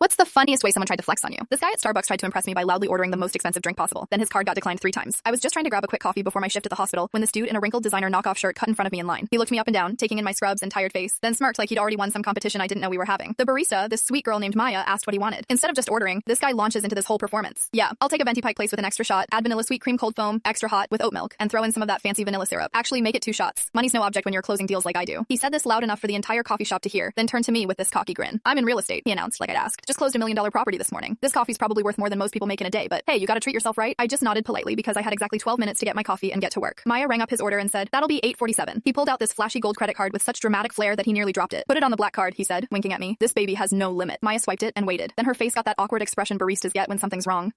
What's the funniest way someone tried to flex on you? This guy at Starbucks tried to impress me by loudly ordering the most expensive drink possible. Then his card got declined 3 times. I was just trying to grab a quick coffee before my shift at the hospital when this dude in a wrinkled designer knockoff shirt cut in front of me in line. He looked me up and down, taking in my scrubs and tired face, then smirked like he'd already won some competition I didn't know we were having. The barista, this sweet girl named Maya, asked what he wanted. Instead of just ordering, this guy launches into this whole performance. Yeah, I'll take a venti pike place with an extra shot, add vanilla sweet cream cold foam, extra hot with oat milk, and throw in some of that fancy vanilla syrup. Actually, make it 2 shots. Money's no object when you're closing deals like I do. He said this loud enough for the entire coffee shop to hear, then turned to me with this cocky grin. I'm in real estate, he announced like I'd asked. Just closed $1 million property this morning. This coffee's probably worth more than most people make in a day, but hey, you gotta treat yourself, right? I just nodded politely because I had exactly 12 minutes to get my coffee and get to work. Maya rang up his order and said, "That'll be $8.47. He pulled out this flashy gold credit card with such dramatic flair that he nearly dropped it. "Put it on the black card," he said, winking at me. "This baby has no limit." Maya swiped it and waited. Then her face got that awkward expression baristas get when something's wrong.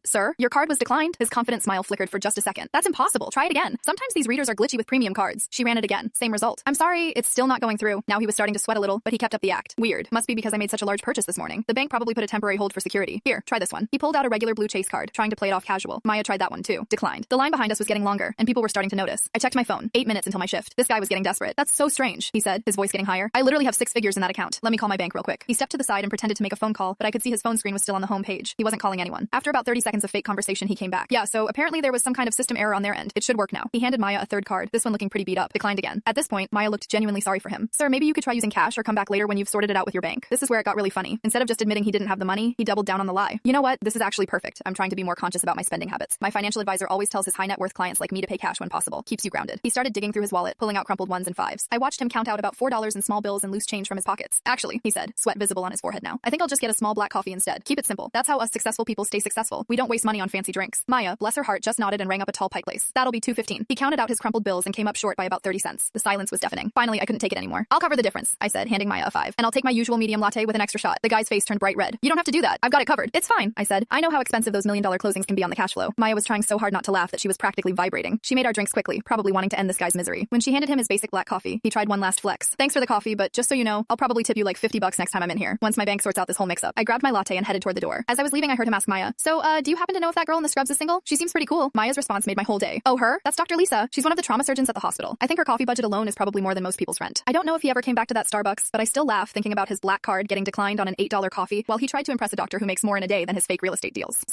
Sir, your card was declined." His confident smile flickered for just a second. "That's impossible. Try it again. Sometimes these readers are glitchy with premium cards." She ran it again. Same result. "I'm sorry, it's still not going through." Now he was starting to sweat a little, but he kept up the act. Weird. Must be because I made such a large purchase this morning. The bank probably put a temporary hold for security. "Here, try this one." He pulled out a regular blue Chase card, trying to play it off casual. Maya tried that one too. Declined. The line behind us was getting longer, and people were starting to notice. I checked my phone. 8 minutes until my shift. This guy was getting desperate. "That's so strange," he said, his voice getting higher. "I literally have 6 figures in that account. Let me call my bank real quick." He stepped to the side and pretended to make a phone call, but I could see his phone screen was still on the home page. He wasn't calling anyone. After about 30 seconds of fake conversation, he came back. "Yeah, so apparently there was some kind of system error on their end. It should work now." He handed Maya a third card, this one looking pretty beat up. Declined again. At this point, Maya looked genuinely sorry for him. "Sir, maybe you could try using cash or come back later when you've sorted it out with your bank." This is where it got really funny. Instead of just admitting he didn't have the money, he doubled down on the lie. "You know what? This is actually perfect. I'm trying to be more conscious about my spending habits. My financial advisor always tells his high net worth clients like me to pay cash when possible. Keeps you grounded." He started digging through his wallet, pulling out crumpled 1s and 5s. I watched him count out about $4 in small bills and loose change from his pockets. "Actually," he said, sweat visible on his forehead now, "I think I'll just get a small black coffee instead. Keep it simple. That's how us successful people stay successful. We don't waste money on fancy drinks." Maya, bless her heart, just nodded and rang up a tall pike lace. "That'll be $2.15. He counted out his crumpled bills and came up short by about 30 cents. The silence was deafening. Finally, I couldn't take it anymore. "I'll cover the difference," I said, handing Maya a 5. "And I'll take my usual medium latte with an extra shot." The guy's face turned bright red. "You don't have to do that. I've got it covered." "It's fine," I said. I know how expensive those $1 million closings can be on the cash flow. Maya was trying so hard not to laugh that she was practically vibrating. She made our drinks quickly, probably wanting to end this guy's misery. When she handed him his basic black coffee, he tried one last flex. "Thanks for the coffee, but just so you know, I'll probably tip you like $50 next time I'm in here, once my bank sorts out this whole mix-up." I grabbed my latte and headed toward the door. As I was leaving, I heard him ask Maya, "So, do you happen to know if that girl in the scrubs is single? She seems pretty cool." Maya's response made my whole day. "Oh, her? That's Dr. Lisa. She's one of the trauma surgeons at the hospital. I think her coffee budget alone is probably more than most people's rent." I don't know if he ever came back to that Starbucks, but I still laugh thinking about his black card getting declined on an $8 coffee while he tried to impress a doctor who makes more in a day than his fake real estate deals.